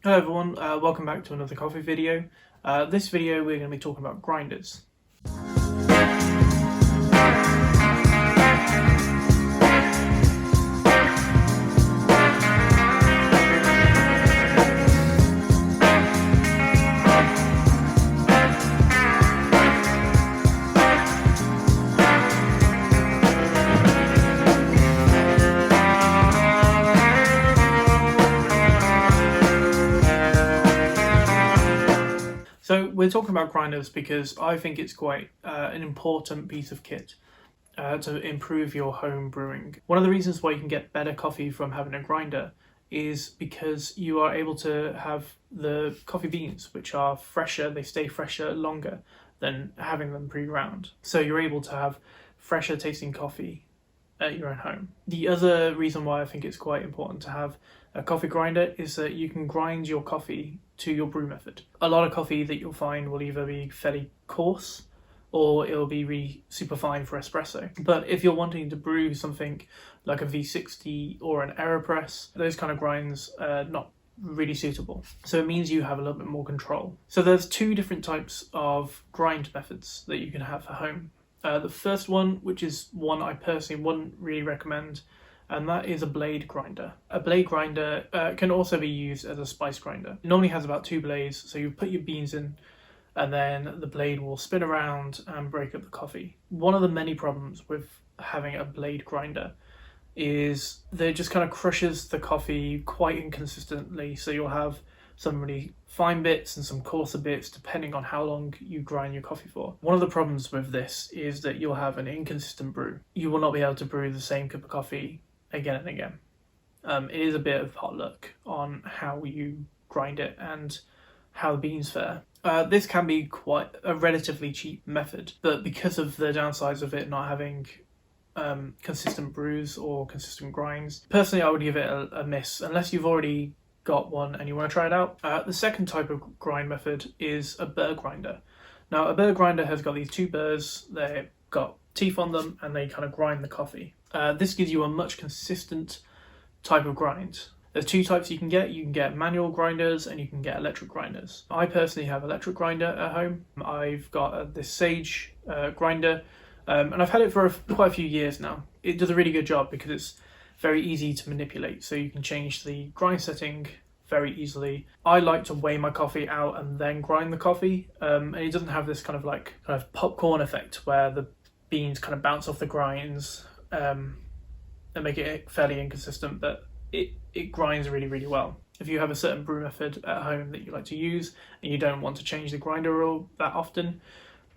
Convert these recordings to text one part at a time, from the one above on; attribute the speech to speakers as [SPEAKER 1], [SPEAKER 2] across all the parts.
[SPEAKER 1] Hello everyone, welcome back to another coffee video. This video we're going to be talking about grinders. So we're talking about grinders because I think it's quite an important piece of kit to improve your home brewing. One of the reasons why you can get better coffee from having a grinder is because you are able to have the coffee beans, which are fresher, they stay fresher longer than having them pre-ground. So you're able to have fresher tasting coffee at your own home. The other reason why I think it's quite important to have a coffee grinder is that you can grind your coffee to your brew method. A lot of coffee that you'll find will either be fairly coarse or it'll be really super fine for espresso. But if you're wanting to brew something like a V60 or an AeroPress, those kind of grinds are not really suitable. So it means you have a little bit more control. So there's two different types of grind methods that you can have at home. The first one, which is one I personally wouldn't really recommend, and that is a blade grinder. A blade grinder can also be used as a spice grinder. It normally has about 2 blades, so you put your beans in and then the blade will spin around and break up the coffee. One of the many problems with having a blade grinder is that it just kind of crushes the coffee quite inconsistently, so you'll have some really fine bits and some coarser bits depending on how long you grind your coffee for. One of the problems with this is that you'll have an inconsistent brew. You will not be able to brew the same cup of coffee again and again. It is a bit of hot luck on how you grind it and how the beans fare. This can be quite a relatively cheap method, but because of the downsides of it not having consistent brews or consistent grinds, personally I would give it a miss unless you've already got one and you want to try it out. The second type of grind method is a burr grinder. Now a burr grinder has got these 2 burrs, they've got teeth on them and they kind of grind the coffee. This gives you a much consistent type of grind. There's 2 types you can get. You can get manual grinders and you can get electric grinders. I personally have electric grinder at home. I've got this Sage grinder and I've had it for quite a few years now. It does a really good job because it's very easy to manipulate, so you can change the grind setting very easily. I like to weigh my coffee out and then grind the coffee, and it doesn't have this kind of popcorn effect where the beans kind of bounce off the grinds and make it fairly inconsistent, but it grinds really, really well. If you have a certain brew method at home that you like to use and you don't want to change the grinder all that often,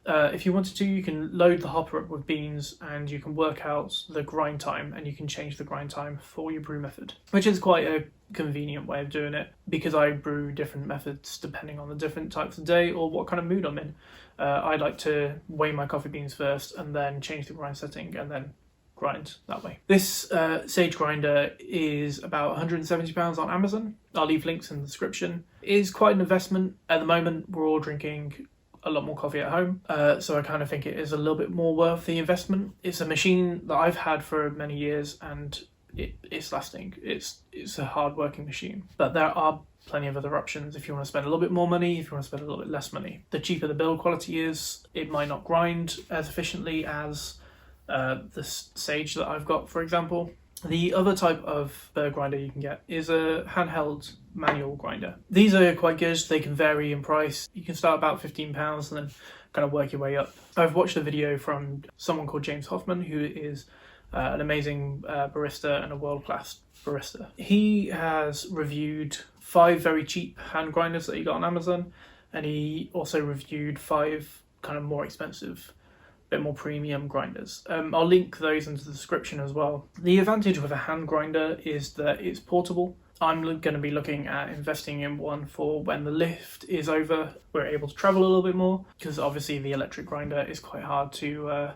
[SPEAKER 1] if you wanted to, you can load the hopper up with beans and you can work out the grind time and you can change the grind time for your brew method, which is quite a convenient way of doing it because I brew different methods depending on the different types of day or what kind of mood I'm in. I like to weigh my coffee beans first and then change the grind setting and then grind that way. This Sage grinder is about £170 on Amazon. I'll leave links in the description. It is quite an investment. At the moment, we're all drinking a lot more coffee at home, so I kind of think it is a little bit more worth the investment. It's a machine that I've had for many years and it's lasting. It's a hard working machine, but there are plenty of other options if you want to spend a little bit more money, if you want to spend a little bit less money. The cheaper the build quality is, it might not grind as efficiently as the Sage that I've got, for example. The other type of burr grinder you can get is a handheld manual grinder. These are quite good. They can vary in price. You can start about £15 and then kind of work your way up. I've watched a video from someone called James Hoffmann, who is an amazing barista and a world-class barista. He has reviewed 5 very cheap hand grinders that he got on Amazon, and he also reviewed 5 kind of more expensive, bit more premium grinders. I'll link those into the description as well. The advantage with a hand grinder is that it's portable. I'm going to be looking at investing in one for when the lift is over, we're able to travel a little bit more, because obviously the electric grinder is quite hard to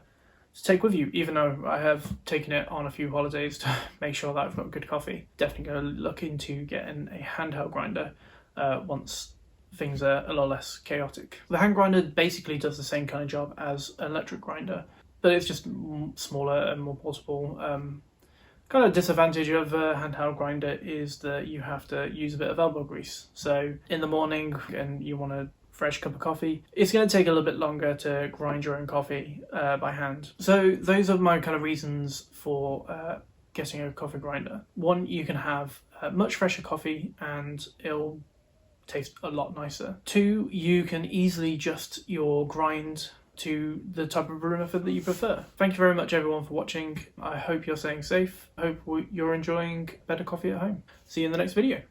[SPEAKER 1] take with you, even though I have taken it on a few holidays to make sure that I've got good coffee. Definitely going to look into getting a handheld grinder once things are a lot less chaotic. The hand grinder basically does the same kind of job as an electric grinder, but it's just smaller and more portable. Kind of disadvantage of a handheld grinder is that you have to use a bit of elbow grease. So in the morning and you want a fresh cup of coffee, it's going to take a little bit longer to grind your own coffee by hand. So those are my kind of reasons for getting a coffee grinder. One, you can have much fresher coffee and it'll taste a lot nicer. Two, you can easily adjust your grind to the type of brew method that you prefer. Thank you very much everyone for watching. I hope you're staying safe. I hope you're enjoying better coffee at home. See you in the next video.